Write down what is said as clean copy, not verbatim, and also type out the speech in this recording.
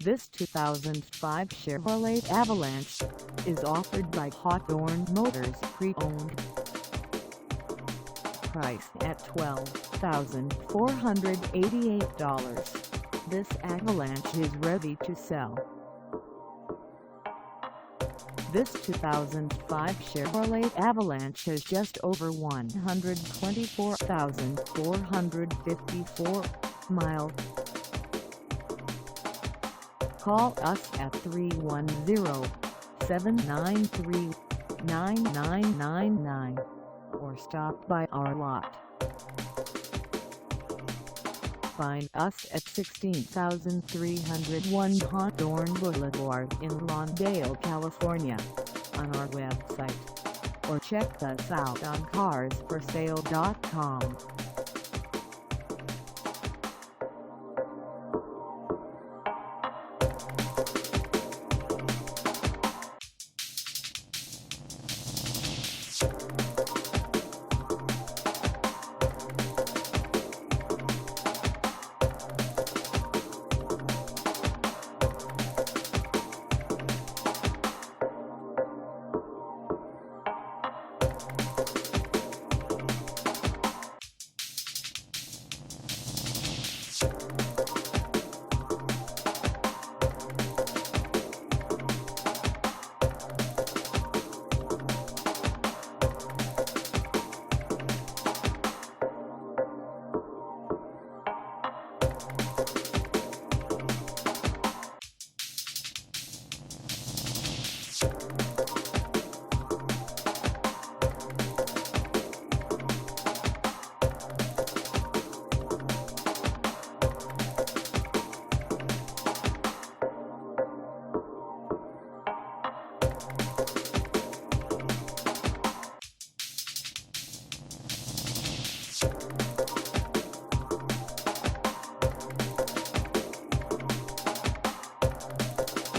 This 2005 Chevrolet Avalanche is offered by Hawthorne Motors Pre-Owned. Priced at $12,488, this Avalanche is ready to sell. This 2005 Chevrolet Avalanche has just over 124,454 miles. Call us at 310-793-9999 or stop by our lot. Find us at 16301 Hawthorne Boulevard in Lawndale, California, on our website, or check us out on carsforsale.com.